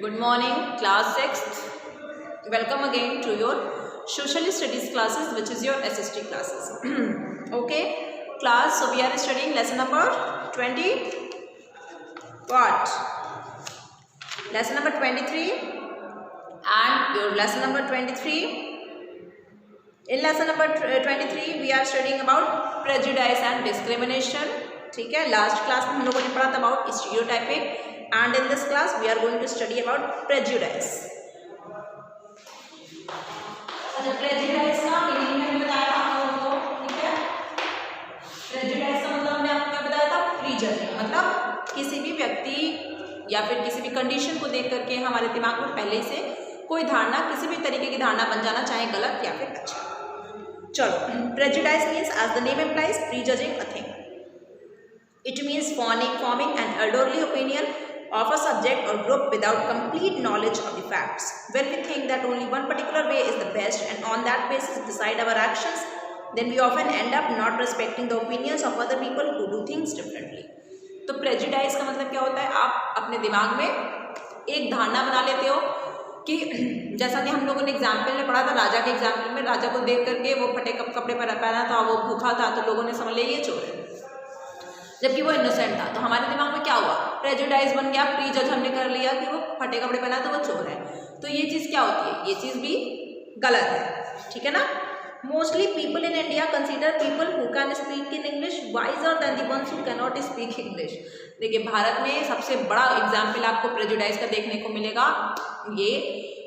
Good morning, class 6th. Welcome again to your social studies classes, which is your SST classes. Okay, class. So we are studying lesson number 20. What? Lesson number 23 and your lesson number 23. In lesson number 23 we are studying about prejudice and discrimination. ठीक है, last class में हम लोगों ने पढ़ा था about stereotyping and in this class we are going to study about prejudice. अच्छा, prejudice का मीनिंग मैंने बताया था आप लोगों को. ठीक है, प्रेजुडाइस का मतलब हमने आपको क्या बताया था? प्रीजजिंग. मतलब किसी भी व्यक्ति या फिर किसी भी कंडीशन को देख करके हमारे दिमाग में पहले से कोई धारणा, किसी भी तरीके की धारणा बन जाना, चाहे गलत या फिर अच्छा. चलो, prejudice means as the name implies prejudging a thing. It means forming an elderly opinion of a subject or group without complete knowledge of the facts. When we think that only one particular way is the best and on that basis decide our actions, then we often end up not respecting the opinions of other people who do things differently. तो prejudice का मतलब क्या होता है? आप अपने दिमाग में एक धारणा बना लेते हो कि जैसा कि हम लोगों ने एग्जाम्पल में पढ़ा था, राजा के एग्जाम्पल में, राजा को देख करके वो फटे कपड़े पहना था, वो भूखा था, तो लोगों ने समझ लिया ये चोर है, जबकि वो इनोसेंट था. तो हमारे दिमाग में क्या हुआ? प्रेजुडाइज बन गया, प्री जज हमने कर लिया कि वो फटे कपड़े पहना तो वो चोर है. तो ये चीज़ क्या होती है? ये चीज़ भी गलत है. ठीक है ना. Mostly people in India consider people who can speak in English visor then the ones who can not speak English. देखिए, भारत में सबसे बड़ा एग्जाम्पल आपको प्रेजुडाइज का देखने को मिलेगा ये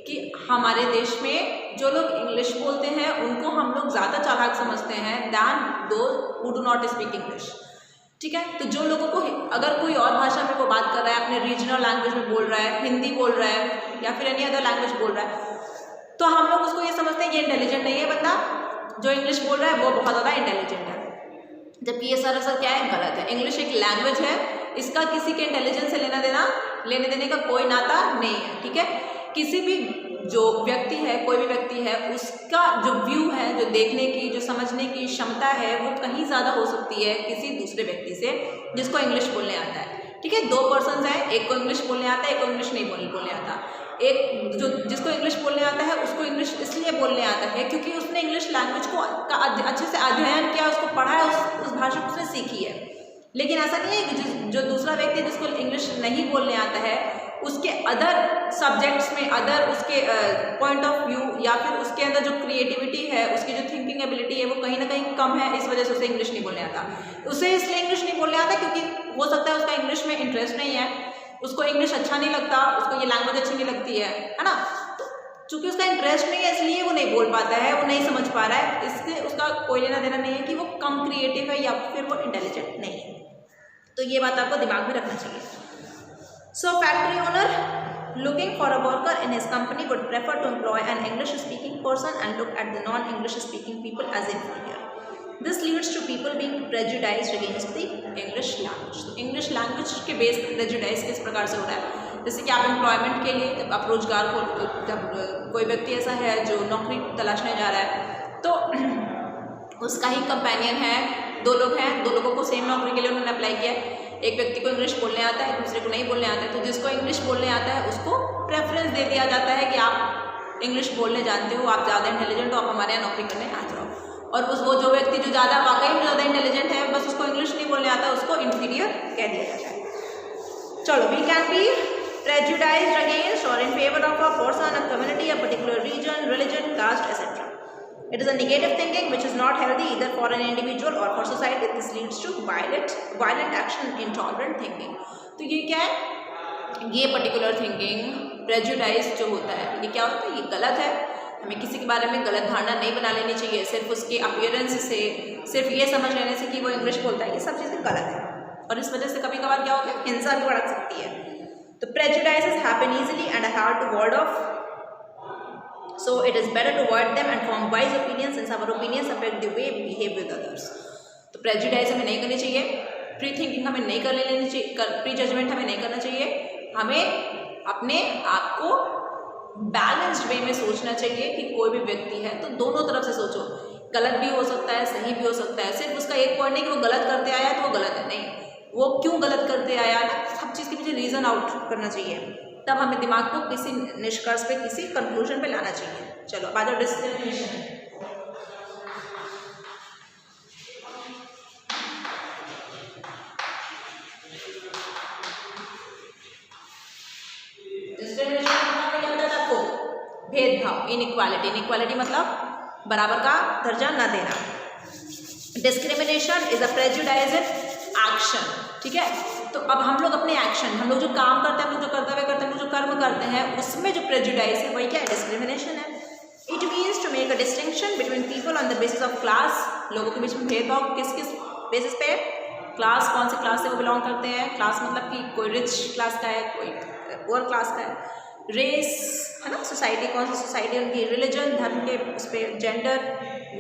कि हमारे देश में जो लोग इंग्लिश बोलते हैं उनको हम लोग ज़्यादा चालाक समझते हैं then those who do not speak English. ठीक है, तो जो लोगों को अगर कोई और भाषा में वो बात कर रहा है, अपने रीजनल लैंग्वेज में बोल रहा है, हिंदी बोल रहा है या फिर एनी अदर लैंग्वेज बोल रहा है, तो हम लोग उसको ये समझते हैं ये इंटेलिजेंट नहीं है बंदा, जो इंग्लिश बोल रहा है वो बहुत ज़्यादा इंटेलिजेंट है. जबकि ये सरासर क्या है? गलत है. इंग्लिश एक लैंग्वेज है, इसका किसी के इंटेलिजेंस से लेने देने का कोई नाता नहीं है. ठीक है, किसी भी जो व्यक्ति है, कोई भी व्यक्ति है, उसका जो व्यू है, जो देखने की, जो समझने की क्षमता है, वो कहीं ज़्यादा हो सकती है किसी दूसरे व्यक्ति से जिसको इंग्लिश बोलने आता है. ठीक है, दो पर्सन्स हैं, एक को इंग्लिश बोलने आता है, एक को इंग्लिश नहीं बोलने आता. एक जो जिसको इंग्लिश बोलने आता है उसको इंग्लिश इसलिए बोलने आता है क्योंकि उसने इंग्लिश लैंग्वेज को अच्छे से अध्ययन किया, उसको पढ़ा है, उस भाषा को उसने सीखी है. लेकिन ऐसा नहीं है कि जो दूसरा व्यक्ति जिसको इंग्लिश नहीं बोलने आता है उसके अदर सब्जेक्ट्स में, अदर उसके पॉइंट ऑफ व्यू या फिर उसके अंदर जो क्रिएटिविटी है, उसकी जो थिंकिंग एबिलिटी है, वो कहीं ना कहीं कम है, इस वजह से उसे इंग्लिश नहीं बोलने आता. उसे इसलिए इंग्लिश नहीं बोलने आता क्योंकि हो सकता है उसका इंग्लिश में इंटरेस्ट नहीं है, उसको इंग्लिश अच्छा नहीं लगता, उसको ये लैंग्वेज अच्छी नहीं लगती है ना. तो चूँकि उसका इंटरेस्ट नहीं है इसलिए वो नहीं बोल पाता है, वो नहीं समझ पा रहा है. इससे उसका कोई लेना देना नहीं है कि वो कम क्रिएटिव है या फिर वो इंटेलिजेंट नहीं है. तो ये बात आपको दिमाग में रखना चाहिए. So factory owner looking for a worker in his company would prefer to employ an English speaking person and look at the non-English speaking people as inferior. This leads to people being prejudiced against the English language. तो English language के base पर prejudice किस प्रकार से हो रहा है? जैसे कि आप एम्प्लॉयमेंट के लिए, जब आप रोजगार को, जब कोई व्यक्ति ऐसा है जो नौकरी तलाशने जा रहा है तो उसका ही कंपेनियन है, दो लोग हैं, दो लोगों को सेम नौकरी के लिए उन्होंने अप्लाई किया. एक व्यक्ति को इंग्लिश बोलने आता है, दूसरे को नहीं बोलने आता है. तो जिसको इंग्लिश बोलने आता है उसको प्रेफरेंस दे दिया जाता है कि आप इंग्लिश बोलने जानते हो, आप ज़्यादा इंटेलिजेंट हो, आप हमारे यहाँ नौकरी करने आ जाओ. और वो जो व्यक्ति जो ज़्यादा वाकई में ज़्यादा इंटेलिजेंट है, बस उसको इंग्लिश नहीं बोलने आता, उसको इन्फीरियर कह दिया जाता है. चलो, we can be prejudiced against और in favour of a person, a community, a particular region, religion, caste, etcetera. It is a negative thinking which is not healthy either for an individual or for society. This leads to violent action, intolerant thinking. तो ये क्या है? ये particular thinking, prejudice जो होता है, ये क्या होता है? ये गलत है. हमें किसी के बारे में गलत धारणा नहीं बना लेनी चाहिए सिर्फ उसके अपीयरेंस से, सिर्फ ये समझ लेने से कि वो इंग्लिश बोलता है. ये सब चीज़ें गलत है और इस वजह से कभी कभार क्या होगा? हिंसा भी बढ़ सकती है. तो prejudices happen easily and are hard to ward off. So it is better to avoid them and form wise opinions since our opinions affect the way we behave with others. तो प्रेजुडाइज हमें नहीं करनी चाहिए, pre thinking हमें नहीं कर लेनी चाहिए, प्री जजमेंट हमें नहीं करना चाहिए. हमें अपने आप को बैलेंस्ड वे में सोचना चाहिए कि कोई भी व्यक्ति है तो दोनों तरफ से सोचो. गलत भी हो सकता है, सही भी हो सकता है. सिर्फ उसका एक पॉइंट नहीं कि वो गलत करते आया तो वो गलत है, नहीं. वो क्यों गलत करते आया ना, सब चीज़ के पीछे रीज़न आउट करना चाहिए, तब हमें दिमाग को किसी निष्कर्ष पे, किसी कंक्लूजन पे लाना चाहिए। चलो अब आ जाओ डिस्क्रिमिनेशन। भेदभाव, इनइक्वालिटी। इनइक्वालिटी मतलब बराबर का दर्जा न देना। Discrimination is a prejudice in action, ठीक है। तो अब हम लोग अपने एक्शन, हम लोग जो काम करते हैं, हम लोग जो कर्तव्य करते हैं, हम लोग जो कर्म करते हैं, उसमें जो प्रेजुडाइज है वही क्या है, डिस्क्रिमिनेशन है। It means to make a distinction between people on the basis of class. लोगों के बीच में भेदभाव किस किस बेसिस पे, क्लास, कौन सी क्लास से वो बिलोंग करते हैं, क्लास मतलब कि कोई रिच क्लास का है, कोई पुअर क्लास का है, रेस है ना, सोसाइटी कौन सी सोसाइटी उनकी, रिलीजन धर्म के उस पर, जेंडर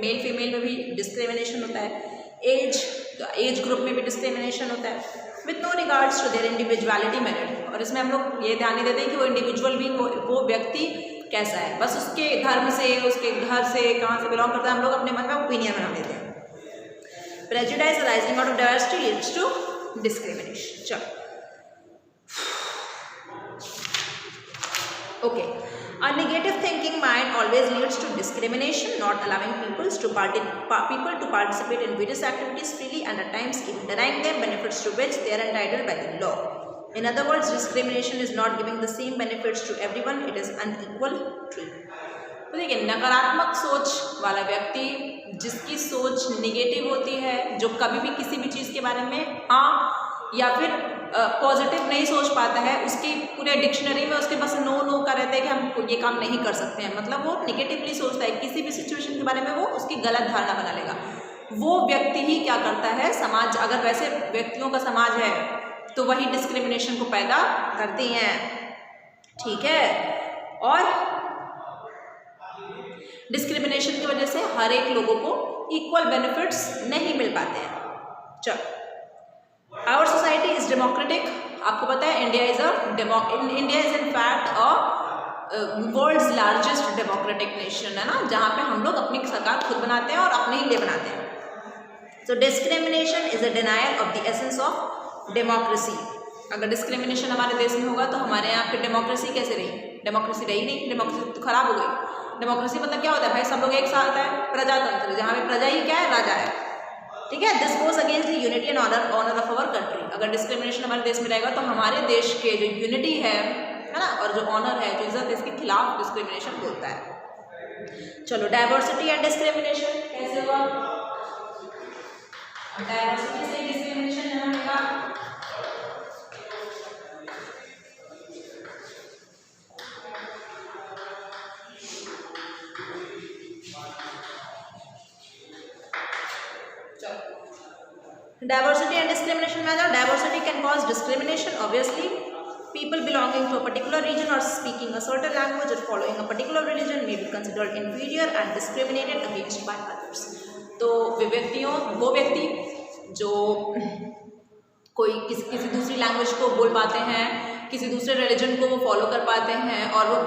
मेल फीमेल में भी डिस्क्रिमिनेशन होता है, एज ग्रुप में भी डिस्क्रिमिनेशन होता है, with no regards to their individuality merit. और इसमें हम लोग ये ध्यान नहीं देते कि वो इंडिविजुअल भी, वो व्यक्ति कैसा है, बस उसके धर्म से, उसके घर से, कहाँ से बिलोंग करता है, हम लोग अपने मन में ओपिनियन बना लेते हैं। Prejudice arising out of diversity leads to discrimination. चलो okay, a negative thinking mind always leads to discrimination, not allowing people to participate in various activities freely and at times even denying them benefits to which they are entitled by the law. In other words, discrimination is not giving the same benefits to everyone, it is unequal treatment. तो देखिए, नकारात्मक सोच वाला व्यक्ति, जिसकी सोच negative होती है, जो कभी भी किसी भी चीज़ के बारे में हाँ या फिर पॉजिटिव नहीं सोच पाता है, उसकी पूरे डिक्शनरी में उसके पास नो नो का रहता है कि हम ये काम नहीं कर सकते हैं, मतलब वो निगेटिवली सोचता है, किसी भी सिचुएशन के बारे में वो उसकी गलत धारणा बना लेगा। वो व्यक्ति ही क्या करता है, समाज, अगर वैसे व्यक्तियों का समाज है तो वही डिस्क्रिमिनेशन को पैदा करती हैं, ठीक है। और डिस्क्रिमिनेशन की वजह से हर एक लोगों को इक्वल बेनिफिट्स नहीं मिल पाते हैं। चलो, आवर सोसाइटी इज डेमोक्रेटिक। आपको पता है India is in fact a world's largest democratic nation, है ना, जहाँ पे हम लोग अपनी सरकार खुद बनाते हैं और अपने ही लिए बनाते हैं। So discrimination is a denial of the essence of democracy. अगर डिस्क्रिमिनेशन हमारे देश में होगा तो हमारे यहाँ पे डेमोक्रेसी कैसे रही, डेमोक्रेसी रही नहीं, डेमोक्रेसी तो खराब हो गई। डेमोक्रेसी मतलब क्या होता है भाई, सब लोग एक साथ है, प्रजातंत्र, जहाँ पे प्रजा ही क्या है, राजा है, ठीक है। This goes against the unity and honour of our country. अगर डिस्क्रिमिनेशन हमारे देश में रहेगा तो हमारे देश के जो यूनिटी है ना, और जो ऑनर है, जो इज्जत है, इसके खिलाफ डिस्क्रिमिनेशन बोलता है। चलो, डाइवर्सिटी एंड डिस्क्रिमिनेशन कैसे हुआ, डाइवर्सिटी से डिस्क्रिमिनेशन जहाँ होगा, डाइवर्सिटी एंड डिस्क्रिमिनेशन में आ जाओ। Diversity can cause discrimination, obviously people belonging to a particular region or speaking a certain language or following a particular religion may be considered inferior and discriminated against by others. तो वो व्यक्ति जो कोई किसी दूसरी language को बोल पाते हैं, किसी दूसरे रिलीजन को वो फॉलो कर पाते हैं और वो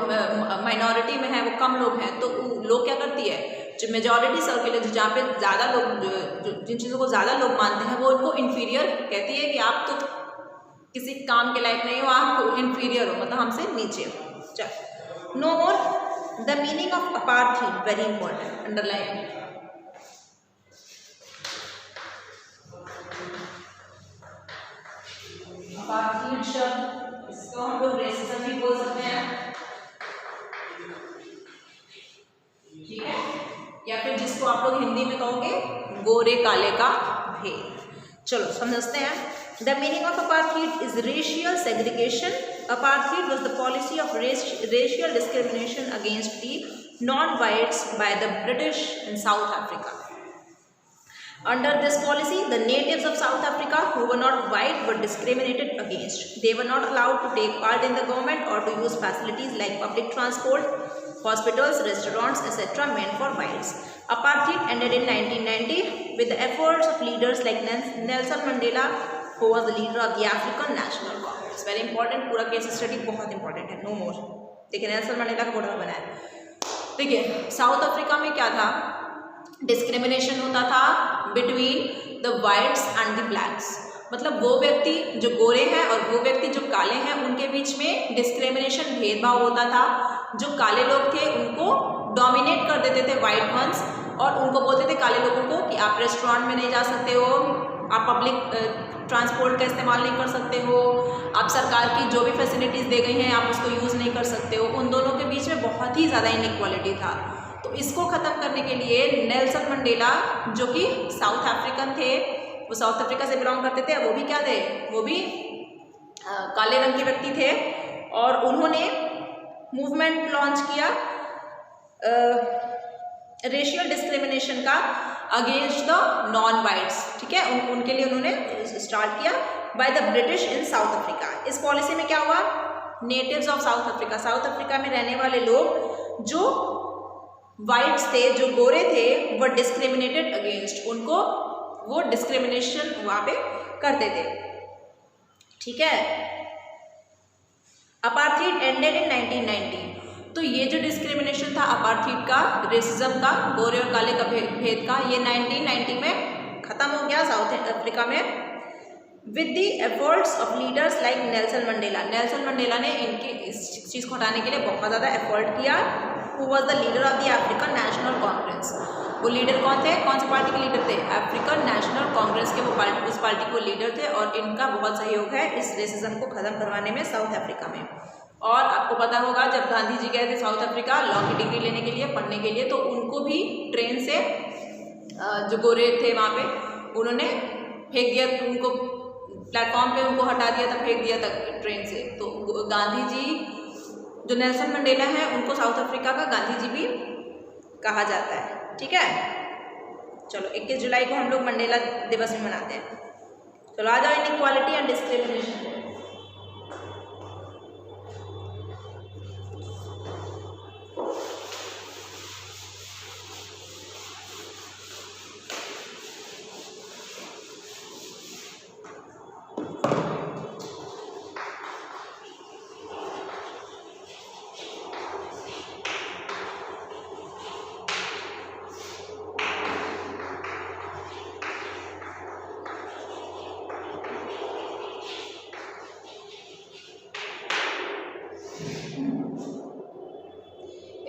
माइनॉरिटी में है, वो कम लोग हैं, तो लोग क्या करती है, जो मेजॉरिटी सर्किल है, जहाँ पे ज़्यादा लोग, जिन चीज़ों को ज़्यादा लोग मानते हैं, वो उनको इन्फीरियर कहती है कि आप तो किसी काम के लायक नहीं हो, आप इन्फीरियर हो, मतलब हमसे नीचे हो। चल, know more the meaning of apartheid, very important, underline. Apartheid शब्द, इसको हम लोग रेसिज्म भी बोल सकते हैं, ठीक है, या फिर जिसको आप लोग हिंदी में कहोगे गोरे काले का भेद। चलो समझते हैं। The meaning of apartheid is racial segregation. Apartheid was the policy of racial discrimination against the non-whites by the British in South Africa. Under this policy, the natives of South Africa who were not white were discriminated against. They were not allowed to take part in the government or to use facilities like public transport, hospitals, restaurants, etc. meant for whites. Apartheid ended in 1990 with the efforts of leaders like Nelson Mandela, who was the leader of the African National Congress. Very important, पूरा case study बहुत important है, no मोर। देखिए Nelson Mandela का photo बनाया। देखिए south Africa में क्या था, डिस्क्रिमिनेशन होता था between the whites and the blacks. मतलब वो व्यक्ति जो गोरे हैं और वो व्यक्ति जो काले हैं उनके बीच में डिस्क्रिमिनेशन, भेदभाव होता था। जो काले लोग थे उनको डोमिनेट कर देते थे वाइट वंस, और उनको बोलते थे काले लोगों को कि आप रेस्टोरेंट में नहीं जा सकते हो, आप पब्लिक ट्रांसपोर्ट का इस्तेमाल नहीं कर सकते हो, आप सरकार की जो भी फैसिलिटीज़ दे गई हैं आप उसको यूज़ नहीं कर सकते हो। उन दोनों के बीच में बहुत ही ज़्यादा इनइक्वालिटी था। तो इसको ख़त्म करने के लिए नेल्सन मंडेला, जो कि साउथ अफ्रीकन थे, वो साउथ अफ्रीका से बिलोंग करते थे, वो भी क्या थे, वो भी काले रंग के व्यक्ति थे, और उन्होंने मूवमेंट लॉन्च किया रेशियल डिस्क्रिमिनेशन का अगेंस्ट द नॉन वाइट्स। ठीक है, उनके लिए उन्होंने स्टार्ट किया by the British in south Africa. इस पॉलिसी में क्या हुआ, natives of south Africa, south Africa में रहने वाले लोग जो वाइट्स थे, जो गोरे थे, वो डिस्क्रिमिनेटेड अगेंस्ट, उनको वो डिस्क्रिमिनेशन वहाँ पे करते थे। ठीक है, अपार्थाइड एंडेड इन 1990। तो ये जो डिस्क्रिमिनेशन था अपार्थाइड का, रेसिज्म का, गोरे और काले का भेद का, ये 1990 में ख़त्म हो गया साउथ अफ्रीका में with the efforts of leaders like Nelson Mandela. Nelson Mandela ने इनकी इस चीज़ को हटाने के लिए बहुत ज़्यादा एफर्ट किया। Who was the leader of the African national Congress, वो लीडर कौन थे, कौन सी पार्टी के लीडर थे, अफ्रीकन नेशनल कांग्रेस के वो उस पार्टी के लीडर थे, और इनका बहुत सहयोग है इस रेसिज्म को ख़त्म करवाने में साउथ अफ्रीका में। और आपको पता होगा जब गांधी जी गए थे साउथ अफ्रीका लॉ की डिग्री लेने के लिए, पढ़ने के लिए, तो उनको भी ट्रेन से जो गोरे थे वहाँ पे उन्होंने फेंक दिया, उनको प्लेटफॉर्म पे उनको हटा दिया था, फेंक दिया था ट्रेन से। तो गांधी जी, जो नेल्सन मंडेला है, उनको साउथ अफ्रीका का गांधी जी भी कहा जाता है। ठीक है, चलो 21 जुलाई को हम लोग मंडेला दिवस भी मनाते हैं। चलो आ जाओ inequality and discrimination.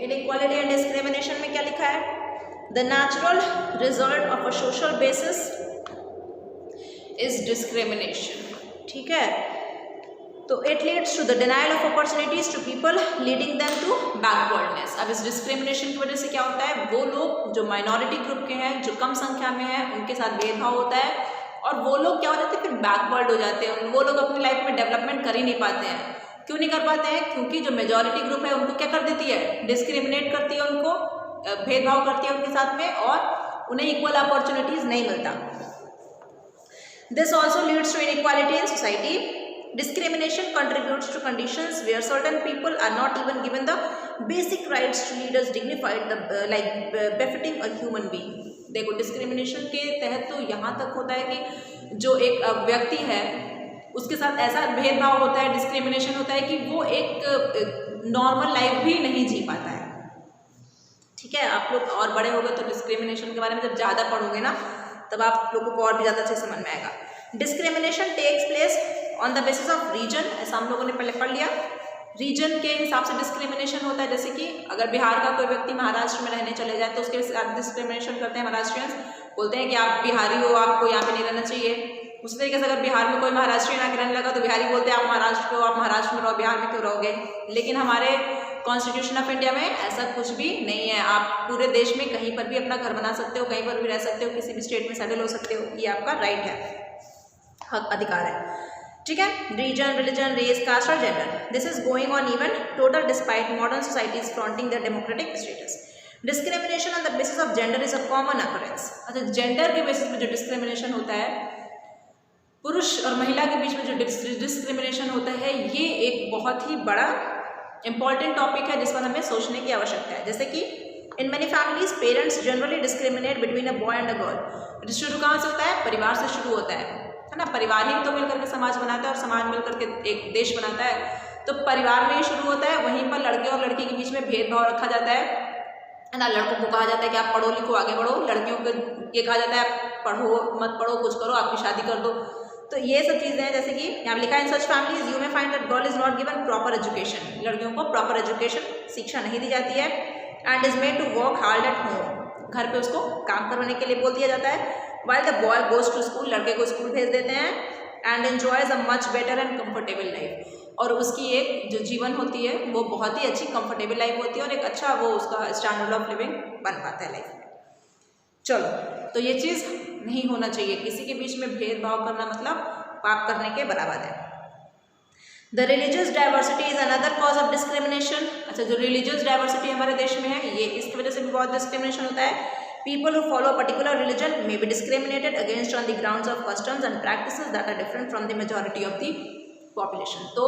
Inequality and discrimination में क्या लिखा है, the natural result of a social basis is discrimination. ठीक है, तो it leads to the denial of opportunities to people leading them to backwardness. अब इस डिस्क्रिमिनेशन की वजह से क्या होता है, वो लोग जो माइनॉरिटी ग्रुप के हैं, जो कम संख्या में हैं, उनके साथ भेदभाव होता है, और वो लोग क्या हो जाते हैं, फिर बैकवर्ड हो जाते हैं। वो लोग अपनी लाइफ में डेवलपमेंट कर ही नहीं पाते हैं। क्यों नहीं कर पाते हैं, क्योंकि जो मेजॉरिटी ग्रुप है उनको क्या कर देती है, डिस्क्रिमिनेट करती है, उनको भेदभाव करती है उनके साथ में, और उन्हें इक्वल अपॉर्चुनिटीज नहीं मिलता। This also leads to inequality in society. Discrimination contributes to conditions where certain people are not even given the basic rights to lead as dignified, befitting a human being. देखो, discrimination के तहत तो यहाँ तक होता है कि जो एक व्यक्ति है उसके साथ ऐसा भेदभाव होता है, डिस्क्रिमिनेशन होता है कि वो एक नॉर्मल लाइफ भी नहीं जी पाता है। ठीक है, आप लोग और बड़े हो गए तो डिस्क्रिमिनेशन के बारे में जब ज़्यादा पढ़ोगे ना, तब आप लोगों को और भी ज़्यादा अच्छे समझ में आएगा। Discrimination takes place on the basis of reason, ऐसा हम लोगों ने पहले पढ़ लिया। रीजन के हिसाब से डिस्क्रिमिनेशन होता है, जैसे कि अगर बिहार का कोई व्यक्ति महाराष्ट्र में रहने चले जाए तो उसके साथ डिस्क्रिमिनेशन करते हैं महाराष्ट्रियंस, बोलते हैं कि आप बिहारी हो, आपको यहाँ पे नहीं रहना चाहिए। उसी तरीके से अगर बिहार में कोई महाराष्ट्रियन आके रहने लगा तो बिहारी बोलते हैं आप महाराष्ट्र के हो, आप महाराष्ट्र में रहो, बिहार में क्यों रहोगे। लेकिन हमारे कॉन्स्टिट्यूशन ऑफ इंडिया में ऐसा कुछ भी नहीं है। आप पूरे देश में कहीं पर भी अपना घर बना सकते हो, कहीं पर भी रह सकते हो, किसी भी स्टेट में सेटल हो सकते हो, ये आपका राइट है, हक, अधिकार है। ठीक है, रीजन, रिलीजन, रेस, कास्ट और gender, this is going on even total despite modern societies fronting their democratic status. Discrimination on the basis of gender is a common occurrence. अच्छा, जेंडर के बेसिस पे जो डिस्क्रिमिनेशन होता है, पुरुष और महिला के बीच में जो डिस्क्रिमिनेशन होता है, ये एक बहुत ही बड़ा इंपॉर्टेंट टॉपिक है जिस पर हमें सोचने की आवश्यकता है। जैसे कि in many families parents generally discriminate between a boy and a girl. शुरू कहाँ से होता है, परिवार से शुरू होता है ना। परिवार ही तो मिलकर के समाज बनाता है और समाज मिलकर के एक देश बनाता है। तो परिवार में ही शुरू होता है, वहीं पर लड़के और लड़की के बीच में भेदभाव रखा जाता है ना। लड़कों को कहा जाता है कि आप पढ़ो लिखो आगे बढ़ो, लड़कियों को ये कहा जाता है पढ़ो मत पढ़ो, कुछ करो, आपकी शादी कर दो। तो ये सब चीज़ें हैं, जैसे कि यहाँ लिखा है in such families you may find that girl is not given proper education, लड़कियों को प्रॉपर एजुकेशन शिक्षा नहीं दी जाती है, and is made to work hard at home, घर पे उसको काम करवाने के लिए बोल दिया जाता है, while the boy goes to school, लड़के को स्कूल भेज देते हैं, and enjoys a much better and comfortable life, और उसकी एक जो जीवन होती है वो बहुत ही अच्छी कंफर्टेबल लाइफ होती है और एक अच्छा वो उसका स्टैंडर्ड ऑफ लिविंग बन पाता है लाइफ में। चलो, तो ये चीज़ नहीं होना चाहिए, किसी के बीच में भेदभाव करना मतलब पाप करने के बराबर है। The religious diversity is another cause of discrimination. अच्छा, जो रिलीजियस डाइवर्सिटी हमारे देश में है ये इसकी वजह से भी बहुत डिस्क्रिमिनेशन होता है। People who follow a particular religion may be discriminated against on the grounds of customs and practices that are different from the majority of the population. तो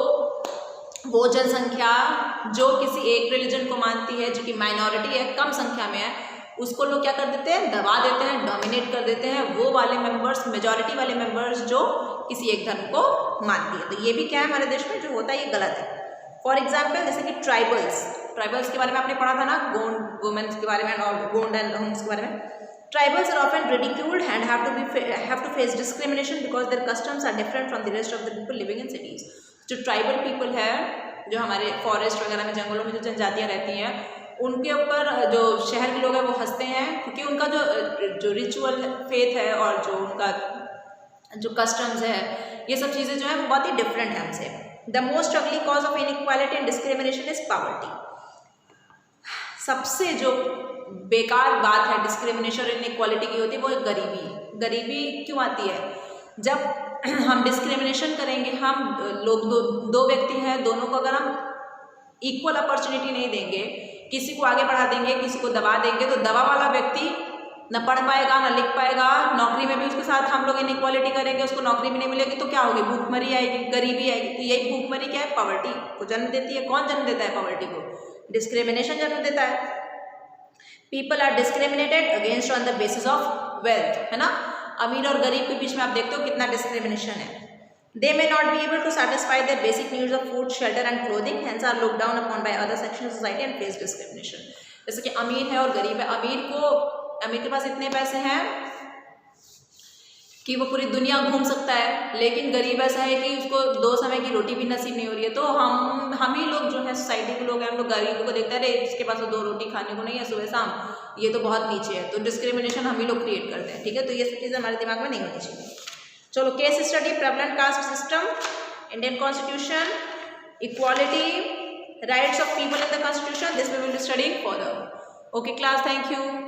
वो जनसंख्या जो किसी एक रिलीजन को मानती है, जो कि माइनॉरिटी है, कम संख्या में है, उसको लोग क्या कर देते हैं, दबा देते हैं, डोमिनेट कर देते हैं, वो वाले मेंबर्स, मेजॉरिटी वाले मेंबर्स जो किसी एक धर्म को मानती है। तो ये भी क्या है हमारे देश में जो होता है ये गलत है। फॉर एग्जाम्पल जैसे कि ट्राइबल्स के बारे में आपने पढ़ा था ना, गोंड वुमेन्स के बारे में और गोंड एंड होम्स के बारे में। Tribals are often ridiculed and have to face discrimination because their customs are different from the rest of the people living in cities. जो ट्राइबल पीपल है, जो हमारे फॉरेस्ट वगैरह में, जंगलों में जो जनजातियाँ रहती हैं, उनके ऊपर जो शहर के लोग हैं वो हंसते हैं, क्योंकि उनका जो रिचुअल फेथ है और जो उनका जो कस्टम्स है, ये सब चीज़ें जो है बहुत ही डिफरेंट है हमसे। द मोस्ट अगली cause of inequality and discrimination is poverty. सबसे जो बेकार बात है डिस्क्रिमिनेशन और इनइक्वालिटी की होती है वो है गरीबी। गरीबी क्यों आती है? जब हम डिस्क्रिमिनेशन करेंगे, हम लोग दो व्यक्ति हैं, दोनों को अगर हम इक्वल अपॉर्चुनिटी नहीं देंगे, किसी को आगे बढ़ा देंगे, किसी को दबा देंगे, तो दबा वाला व्यक्ति न पढ़ पाएगा, न लिख पाएगा, नौकरी में भी उसके साथ हम लोग इनइक्वालिटी करेंगे, उसको नौकरी भी नहीं मिलेगी, तो क्या होगी? भूखमरी आएगी, गरीबी आएगी। तो यही भूखमरी क्या है? पॉवर्टी को जन्म देती है। कौन जन्म देता है पॉवर्टी को? डिस्क्रिमिनेशन जन्म देता है। People are discriminated against on the basis of wealth, है ना। अमीर और गरीब के बीच में आप देखते हो कितना डिस्क्रिमिनेशन है। They may not be able to satisfy their basic needs of food, shelter and clothing, hence are looked down upon by other sections of society and face discrimination. जैसे कि अमीर है और गरीब है। अमीर के पास इतने पैसे हैं कि वो पूरी दुनिया घूम सकता है, लेकिन गरीब ऐसा है कि उसको 2 समय की रोटी भी नसीब नहीं हो रही है। तो हम ही लोग जो है सोसाइटी के लोग हैं, हम लोग गरीबों को देखते हैं, अरे इसके पास तो 2 रोटी खाने को नहीं है सुबह शाम, ये तो बहुत नीचे है। तो डिस्क्रिमिनेशन हम ही लोग क्रिएट करते हैं, ठीक है। तो ये सब चीज़ें हमारे दिमाग में नहीं होनी चाहिए। चलो, case study, prevalent caste system, Indian constitution, equality, rights of people in the constitution, this we will be studying further. Okay class, thank you.